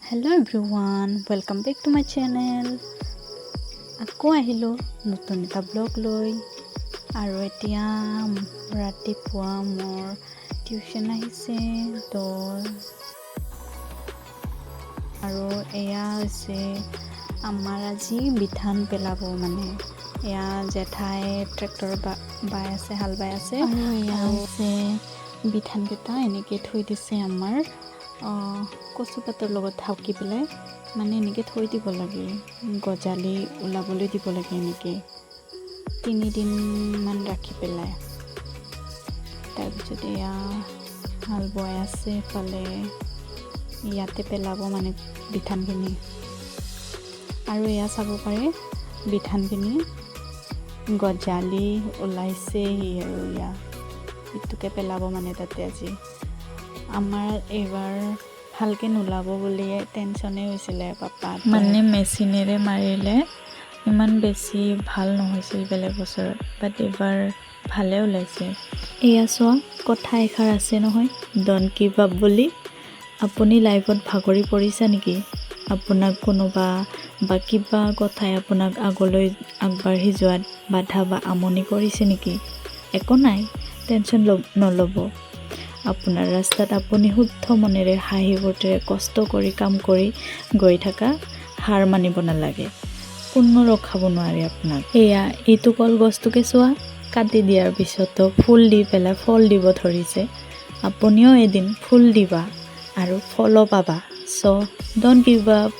Hello' everyone, welcome back to my channel. আকৌ আহিলোঁ নতুন এটা ব্লগ লৈ। আৰু এতিয়া ৰাতিপুৱা মোৰ টিউশ্যন আহিছে তো আৰু এয়া হৈছে আমাৰ আজি বিধান পেলাব মানে। এয়া জেঠাই ট্ৰেক্টৰ বাই আছে, হাল বাই আছে। আৰু এয়া হৈছে বিধানকেইটা এনেকৈ থৈ দিছে আমাৰ কচু পাতৰ লগত ঢাকি পেলাই, মানে এনেকৈ থৈ দিব লাগে, গজালি ওলাবলৈ দিব লাগে এনেকৈ 3 দিনমান ৰাখি পেলাই। তাৰপিছত এয়া হাল বোৱাই আছে, এফালে ইয়াতে পেলাব মানে বিধানখিনি। আৰু এয়া চাব পাৰে বিধানখিনি গজালি ওলাইছে আৰু এইটোকে পেলাব মানে তাতে। আজি আমাৰ এইবাৰ ভালকৈ নোলাব বুলিয়ে টেনশ্যনেই হৈছিলে পাপা, মানে মেচিনেৰে মাৰিলে ইমান বেছি ভাল নহৈছিল বেলেগ বছৰত, বাট এইবাৰ ভালে ওলাইছে। এয়া চোৱা, কথা এষাৰ আছে নহয়, ডণ্ট গিভ আপ বুলি। আপুনি লাইফত ভাগৰি পৰিছে নেকি? আপোনাক কোনোবা বা কিবা কথাই আপোনাক আগলৈ আগবাঢ়ি যোৱাত বাধা বা আমনি কৰিছে নেকি? একো নাই, টেনশ্যন নল'ব। আপোনাৰ ৰাস্তাত আপুনি শুদ্ধ মনেৰে হাঁহি ফূৰ্তিৰে কষ্ট কৰি কাম কৰি গৈ থকা, হাৰ মানিব নালাগে, কোনো ৰখাব নোৱাৰে আপোনাক। এইটো কলগছটোকে চোৱা, কাটি দিয়াৰ পিছতো ফুল দি পেলাই ফল দিব ধৰিছে। আপুনিও এদিন ফুল দিবা আৰু ফলো পাবা। চ' ডণ্ট গিভ আপ।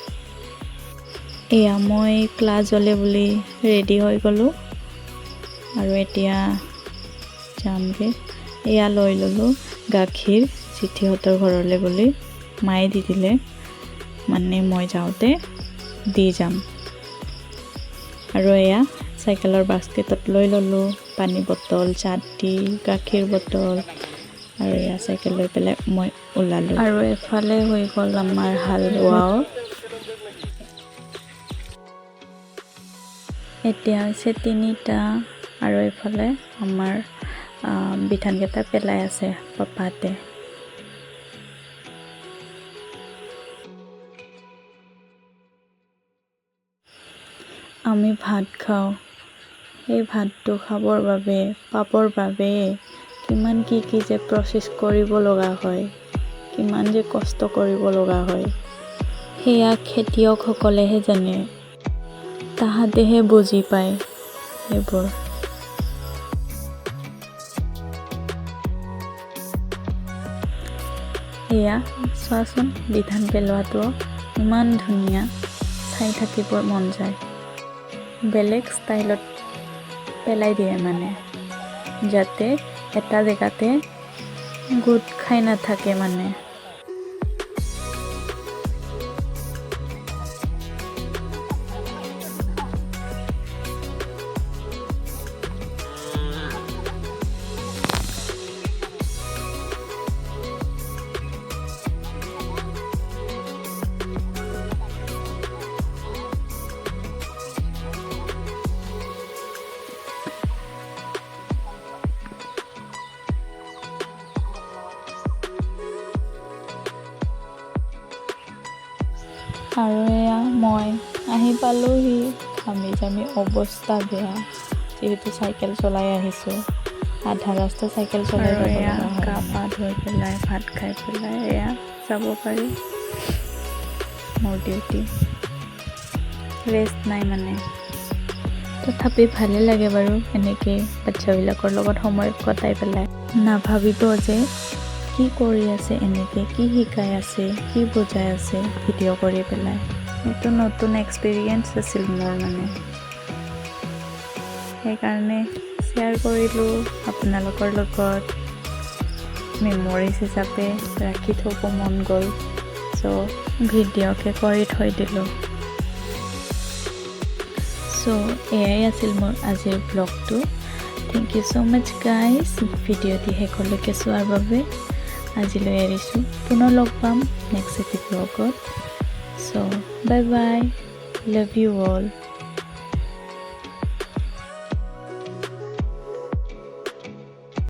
মই ক্লাছ হ'লে বুলি ৰেডি হৈ গ'লোঁ আৰু এতিয়া যামগৈ। লৈ ল'লোঁ গাখীৰ জেঠিহঁতৰ ঘৰলৈ বুলি, মায়ে দি দিলে, মানে মই যাওঁতে দি যাম। আৰু চাইকেলৰ বাস্কেটত লৈ ল'লোঁ পানী বটল, ছাতি, গাখীৰ বটল, আৰু চাইকেল লৈ পেলাই মই ওলালোঁ। আৰু এফালে হৈ গ'ল আমাৰ হাল বোৱাও। এতিয়া হৈছে 3টা, আৰু এইফালে আমাৰ বিধানকেইটা পেলাই আছে পাপাহঁতে। আমি ভাত খাওঁ, সেই ভাতটো খাবৰ বাবে, পাবৰ বাবে কিমান কি যে প্ৰচেছ কৰিব লগা হয়, কিমান যে কষ্ট কৰিব লগা হয়, সেয়া খেতিয়কসকলেহে জানে, তাহাঁতেহে বুজি পায় সেইবোৰ। চোৱাচোন, বিধান পেলোৱাটো ইমান ধুনীয়া, চাই থাকিব মন যায়। বেলেগ ষ্টাইলত পেলাই দিয়ে মানে, যাতে এটা জেগাতে গোট খাই নাথাকে মানে। আৰু মই আহি পালোহি, ঘামি জামি অৱস্থা বেয়া, যিহেতু চাইকেল চলাই আহিছোঁ, আধা ৰাস্তা চাইকেল চলাই যাব লগা হয়। গা পা ধুই পেলাই, ভাত খাই পেলাই যাব পাৰি মোৰ ডিউটি। ৰেষ্ট নাই মানে, তথাপি ভালে লাগে বাৰু এনেকৈ বাচ্ছাবিলাকৰ লগত সময় কটাই পেলাই। নাভাবিব যে কি কৰি আছে, এনেকৈ কি শিকাই আছে, কি বুজাই আছে ভিডিঅ' কৰি পেলাই। এইটো নতুন এক্সপিৰিয়েঞ্চ আছিল মোৰ মানে, সেইকাৰণে শ্বেয়াৰ কৰিলোঁ আপোনালোকৰ লগত, মেমৰিজ হিচাপে ৰাখি থ'ব মন গ'ল, চ' ভিডিঅ'কে কৰি থৈ দিলোঁ। চ' এয়াই আছিল মোৰ আজিৰ ব্লগটো। Thank you so' much guys, ভিডিঅ'টি শেষলৈকে চোৱাৰ বাবে। আজিলৈ এৰিছোঁ, পুনৰ লগ পাম নেক্সট এটি ব্লগত। চ' bye bye, love you all.